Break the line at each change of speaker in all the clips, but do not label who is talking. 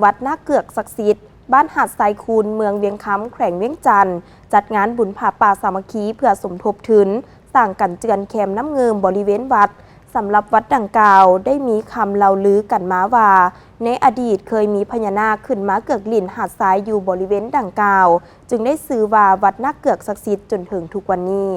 วัดนาเกือกศักดิ์สิทธิ์บ้านหาดทรายคูนเมืองเวียงคำแขวงเวียงจันทร์จัดงานบุญผาป่าสามัคคีเพื่อสมทบทุนสร้างกันเจือนแคมน้ำเงิมบริเวณวัดสำหรับวัดดังกล่าวได้มีคำเล่าลือกันมาว่าในอดีตเคยมีพญานาคขึ้นมาเกือกลิ่นหาดทรายอยู่บริเวณดังกล่าวจึงได้ซื้อว่าวัดนาเกือกศักดิ์สิทธิ์จนถึงทุกวันนี้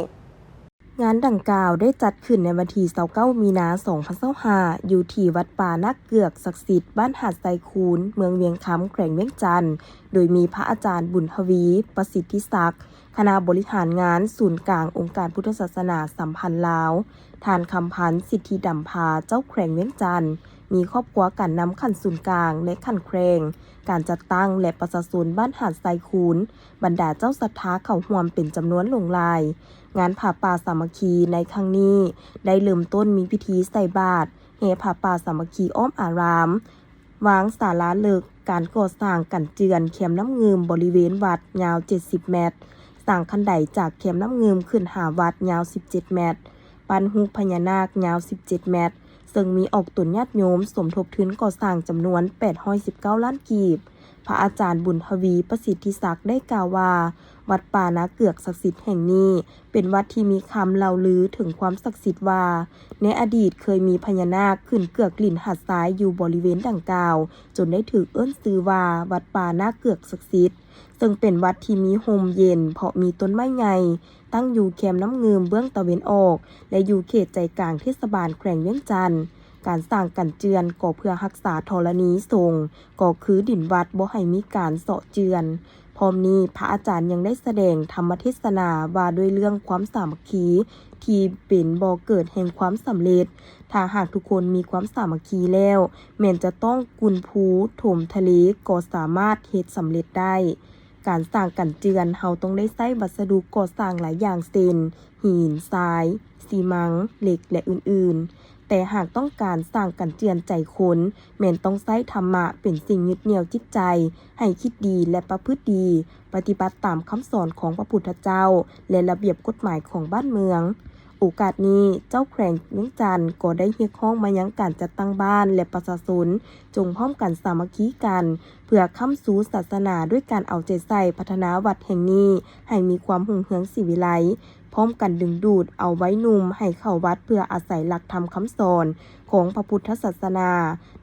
งานดังกล่าวได้จัดขึ้นในวันที่29 มีนาคม 2025อยู่ที่วัดป่านาเกือกศักดิ์สิทธิ์บ้านหาดทรายคูนเมืองเวียงคำแขวงเวียงจันทร์โดยมีพระอาจารย์บุญทวีประสิทธิศักดิ์คณะบริหารงานศูนย์กลางองค์การพุทธศาสนาสัมพันธ์ลาวทานคำพันธ์สิทธิดำพาเจ้าแขวงเวียงจันทร์มีครอบครัวการนำขันศูนย์กลางและขันแขวงการจัดตั้งและประชาชนบ้านหาดทรายคูนบรรดาเจ้าศรัทธาเข้าร่วมเป็นจำนวนหลงหลายงานผาป่าสามัคคีในครั้งนี้ได้เริ่มต้นมีพิธีใส่บาตรแห่ผาป่าสามัคคีอ้อมอารามวางศาลาฤกษ์การก่อสร้างกันเจือนแคมน้ำเงิมบริเวณวัดยาว70 เมตรสร้างคันไดจากแคมน้ำเงิมขึ้นหาวัดยาว17 เมตรปั้นฮูกพญานาคยาว17 เมตรซึ่งมีออกตุนญาติโยมสมทบทุนก่อสร้างจำนวน819 ล้านกีบพระอาจารย์บุญทวีประสิทธิศักดิ์ได้กล่าวว่าวัดป่านาเกือกศักดิ์สิทธิ์แห่งนี้เป็นวัดที่มีคำเล่าลือถึงความศักดิ์สิทธิ์ว่าในอดีตเคยมีพญานาคขึ้นเกือกลิ่นหาดทรายอยู่บริเวณดังกล่าวจนได้ถูกเอิ้นชื่อว่าวัดป่านาเกือกศักดิ์สิทธิ์ซึ่งเป็นวัดที่มีโฮมเย็นเพราะมีต้นไม้ใหญ่ตั้งอยู่แคมน้ำเงิมเบื้องตะวันออกและอยู่เขตใจกลางเทศบาลแขวงเวียงจันทร์การสร้างกันเจือนก็เพื่อรักษาธรณีสงฆ์ก็คือดินวัดบ่ให้มีการเสาะเจือนพร้อมนี้พระอาจารย์ยังได้แสดงธรรมเทศนาว่าด้วยเรื่องความสามัคคีที่เป็นบ่อเกิดแห่งความสำเร็จถ้าหากทุกคนมีความสามัคคีแล้วแม้นจะต้องกุนภูถมทะเลก็สามารถเฮ็ดสำเร็จได้การสร้างกันเจือนเฮาต้องได้ใช้วัสดุก่อสร้างหลายอย่างเช่นหินทรายซีมังเหล็กและอื่นๆแต่หากต้องการสร้างกันเจือนใจคนแม่นต้องใช้ธรรมะเป็นสิ่งยึดเหนี่ยวจิตใจให้คิดดีและประพฤติดีปฏิบัติตามคำสอนของพระพุทธเจ้าและระเบียบกฎหมายของบ้านเมืองโอกาสนี้เจ้าแขวงเวียงจันทร์ก็ได้เรียกร้องมายังการจัดตั้งบ้านและประชาชนจงพร้อมกันสามัคคีกันเพื่อค้ำสู่ศาสนาด้วยการเอาใจใส่พัฒนาวัดแห่งนี้ให้มีความรุ่งเรืองศิวิไลซ์พร้อมกันดึงดูดเอาไว้หนุ่มให้เข้าวัดเพื่ออาศัยหลักธรรมคำสอนของพระพุทธศาสนา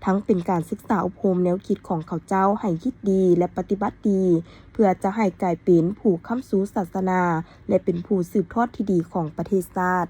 ทั้งเป็นการศึกษาอบรมแนวคิดของเขาเจ้าให้คิดดีและปฏิบัติดีเพื่อจะให้กลายเป็นผู้ค้ำสู่ศาสนาและเป็นผู้สืบทอดที่ดีของประเทศชาติ